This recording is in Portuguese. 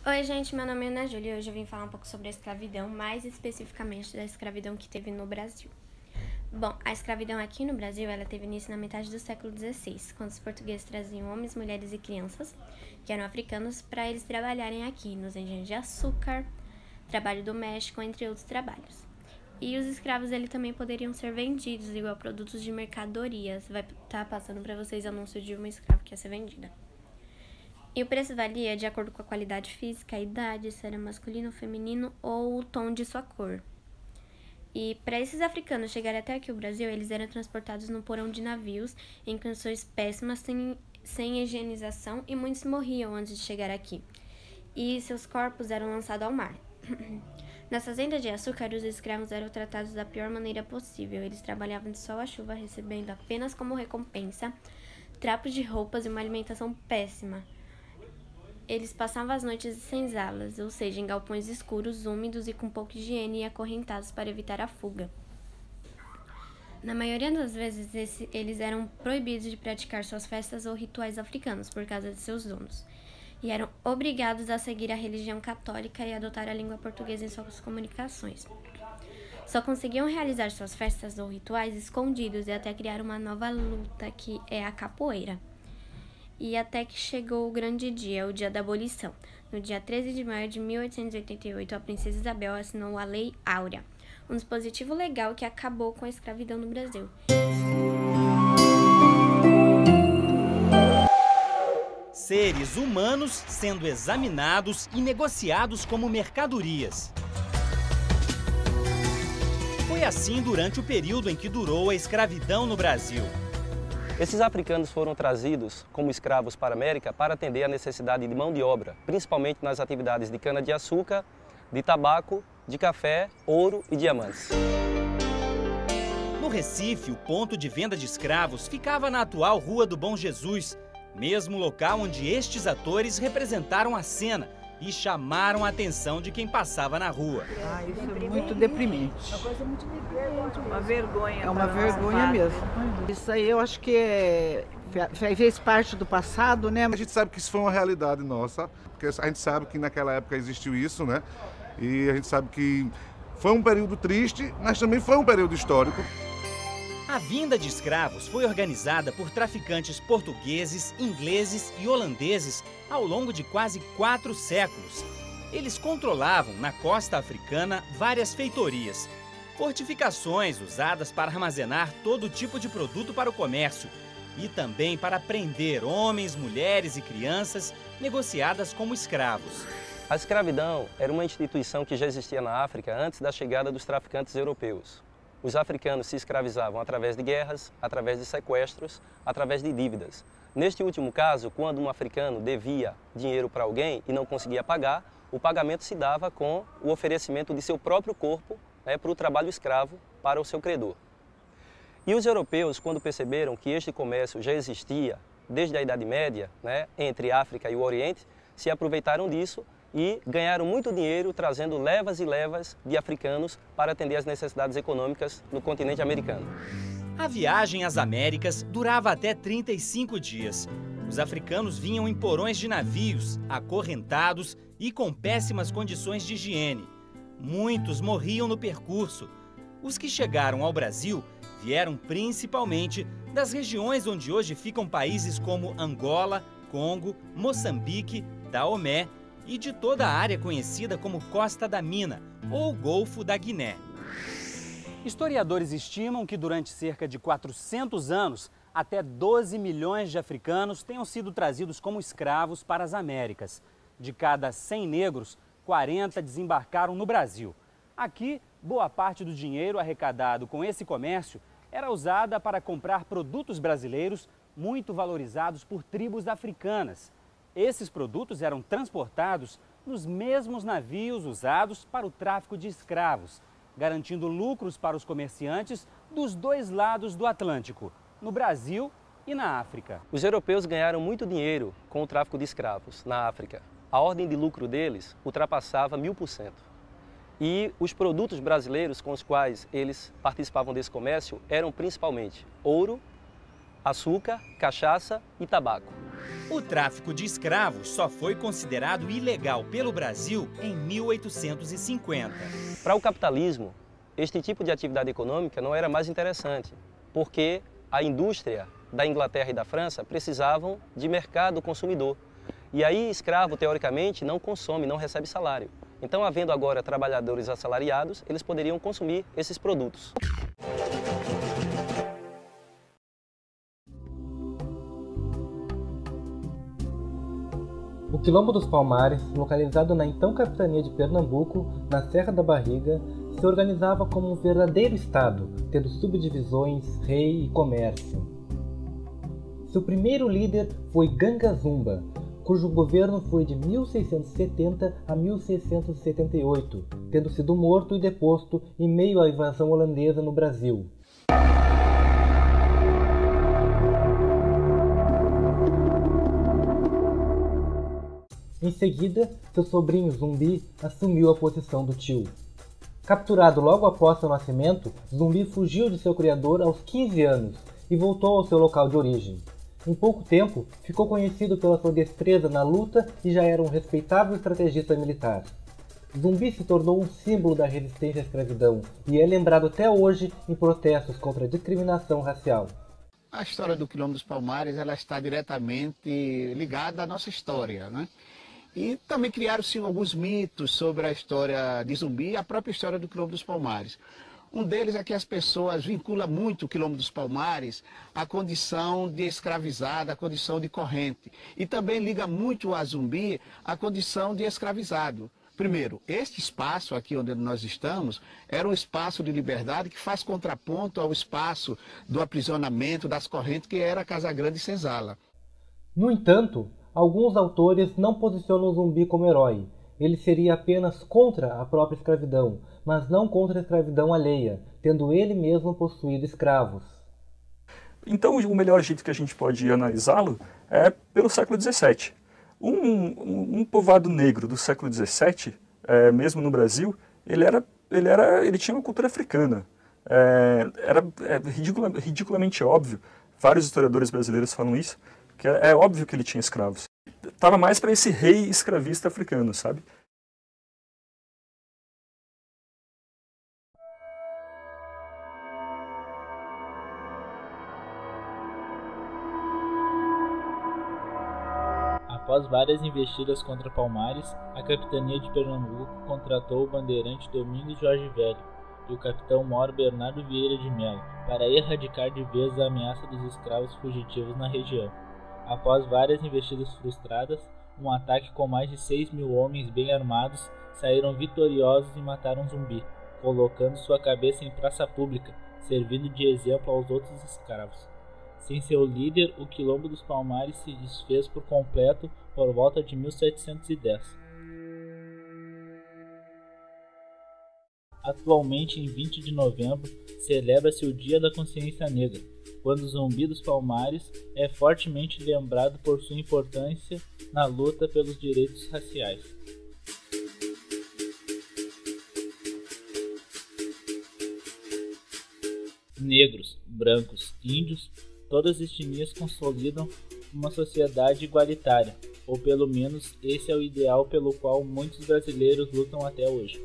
Oi gente, meu nome é Ana Júlia e hoje eu vim falar um pouco sobre a escravidão, mais especificamente da escravidão que teve no Brasil. Bom, a escravidão aqui no Brasil, ela teve início na metade do século XVI, quando os portugueses traziam homens, mulheres e crianças, que eram africanos, para eles trabalharem aqui nos engenhos de açúcar, trabalho doméstico, entre outros trabalhos. E os escravos ele também poderiam ser vendidos, igual produtos de mercadorias. Vai estar passando para vocês anúncio de uma escrava que ia ser vendida. E o preço valia de acordo com a qualidade física, a idade, se era masculino ou feminino ou o tom de sua cor. E para esses africanos chegarem até aqui o Brasil, eles eram transportados no porão de navios em condições péssimas, sem higienização, e muitos morriam antes de chegar aqui. E seus corpos eram lançados ao mar. Nas fazendas de açúcar, os escravos eram tratados da pior maneira possível. Eles trabalhavam de sol à chuva, recebendo apenas como recompensa trapos de roupas e uma alimentação péssima. Eles passavam as noites sem senzalas, ou seja, em galpões escuros, úmidos e com pouca higiene e acorrentados para evitar a fuga. Na maioria das vezes, eles eram proibidos de praticar suas festas ou rituais africanos por causa de seus donos, e eram obrigados a seguir a religião católica e adotar a língua portuguesa em suas comunicações. Só conseguiam realizar suas festas ou rituais escondidos e até criar uma nova luta, que é a capoeira. E até que chegou o grande dia, o dia da abolição. No dia 13 de maio de 1888, a princesa Isabel assinou a Lei Áurea, um dispositivo legal que acabou com a escravidão no Brasil. Seres humanos sendo examinados e negociados como mercadorias. Foi assim durante o período em que durou a escravidão no Brasil. Esses africanos foram trazidos como escravos para a América para atender à necessidade de mão de obra, principalmente nas atividades de cana-de-açúcar, de tabaco, de café, ouro e diamantes. No Recife, o ponto de venda de escravos ficava na atual Rua do Bom Jesus, mesmo local onde estes atores representaram a cena e chamaram a atenção de quem passava na rua. Isso é muito deprimente. Uma coisa muito deprimente, uma vergonha. É uma vergonha mesmo. Isso aí eu acho que fez parte do passado, né? A gente sabe que isso foi uma realidade nossa, porque a gente sabe que naquela época existiu isso, né? E a gente sabe que foi um período triste, mas também foi um período histórico. A vinda de escravos foi organizada por traficantes portugueses, ingleses e holandeses ao longo de quase 4 séculos. Eles controlavam, na costa africana, várias feitorias, fortificações usadas para armazenar todo tipo de produto para o comércio e também para prender homens, mulheres e crianças negociadas como escravos. A escravidão era uma instituição que já existia na África antes da chegada dos traficantes europeus. Os africanos se escravizavam através de guerras, através de sequestros, através de dívidas. Neste último caso, quando um africano devia dinheiro para alguém e não conseguia pagar, o pagamento se dava com o oferecimento de seu próprio corpo, para o trabalho escravo para o seu credor. E os europeus, quando perceberam que este comércio já existia desde a Idade Média, entre a África e o Oriente, se aproveitaram disso e ganharam muito dinheiro trazendo levas e levas de africanos para atender às necessidades econômicas no continente americano. A viagem às Américas durava até 35 dias. Os africanos vinham em porões de navios, acorrentados e com péssimas condições de higiene. Muitos morriam no percurso. Os que chegaram ao Brasil vieram principalmente das regiões onde hoje ficam países como Angola, Congo, Moçambique, Daomé e de toda a área conhecida como Costa da Mina ou Golfo da Guiné. Historiadores estimam que durante cerca de 400 anos, até 12 milhões de africanos tenham sido trazidos como escravos para as Américas. De cada 100 negros, 40 desembarcaram no Brasil. Aqui, boa parte do dinheiro arrecadado com esse comércio era usada para comprar produtos brasileiros muito valorizados por tribos africanas. Esses produtos eram transportados nos mesmos navios usados para o tráfico de escravos, garantindo lucros para os comerciantes dos dois lados do Atlântico, no Brasil e na África. Os europeus ganharam muito dinheiro com o tráfico de escravos na África. A ordem de lucro deles ultrapassava 1000%. E os produtos brasileiros com os quais eles participavam desse comércio eram principalmente ouro, açúcar, cachaça e tabaco. O tráfico de escravos só foi considerado ilegal pelo Brasil em 1850. Para o capitalismo, este tipo de atividade econômica não era mais interessante, porque a indústria da Inglaterra e da França precisavam de mercado consumidor. E aí, escravo, teoricamente, não consome, não recebe salário. Então, havendo agora trabalhadores assalariados, eles poderiam consumir esses produtos. O Quilombo dos Palmares, localizado na então capitania de Pernambuco, na Serra da Barriga, se organizava como um verdadeiro estado, tendo subdivisões, rei e comércio. Seu primeiro líder foi Ganga Zumba, cujo governo foi de 1670 a 1678, tendo sido morto e deposto em meio à invasão holandesa no Brasil. Em seguida, seu sobrinho Zumbi assumiu a posição do tio. Capturado logo após seu nascimento, Zumbi fugiu de seu criador aos 15 anos e voltou ao seu local de origem. Em pouco tempo, ficou conhecido pela sua destreza na luta e já era um respeitável estrategista militar. Zumbi se tornou um símbolo da resistência à escravidão e é lembrado até hoje em protestos contra a discriminação racial. A história do Quilombo dos Palmares ela está diretamente ligada à nossa história, né? E também criaram-se alguns mitos sobre a história de Zumbi e a própria história do Quilombo dos Palmares. Um deles é que as pessoas vinculam muito o Quilombo dos Palmares à condição de escravizado, à condição de corrente. E também liga muito a Zumbi à condição de escravizado. Primeiro, este espaço aqui onde nós estamos era um espaço de liberdade que faz contraponto ao espaço do aprisionamento das correntes que era Casagrande e Senzala. No entanto, alguns autores não posicionam Zumbi como herói. Ele seria apenas contra a própria escravidão, mas não contra a escravidão alheia, tendo ele mesmo possuído escravos. Então, o melhor jeito que a gente pode analisá-lo é pelo século XVII. Um povoado negro do século XVII, mesmo no Brasil, ele tinha uma cultura africana. Era ridiculamente óbvio, vários historiadores brasileiros falam isso, que é óbvio que ele tinha escravos. Estava mais para esse rei escravista africano, sabe? Após várias investidas contra Palmares, a capitania de Pernambuco contratou o bandeirante Domingos Jorge Velho e o capitão mor Bernardo Vieira de Mello para erradicar de vez a ameaça dos escravos fugitivos na região. Após várias investidas frustradas, um ataque com mais de 6.000 homens bem armados saíram vitoriosos e mataram Zumbi, colocando sua cabeça em praça pública, servindo de exemplo aos outros escravos. Sem seu líder, o Quilombo dos Palmares se desfez por completo por volta de 1710. Atualmente, em 20 de novembro, celebra-se o Dia da Consciência Negra, quando o Zumbi dos Palmares é fortemente lembrado por sua importância na luta pelos direitos raciais. Negros, brancos, índios, todas as etnias consolidam uma sociedade igualitária, ou pelo menos esse é o ideal pelo qual muitos brasileiros lutam até hoje.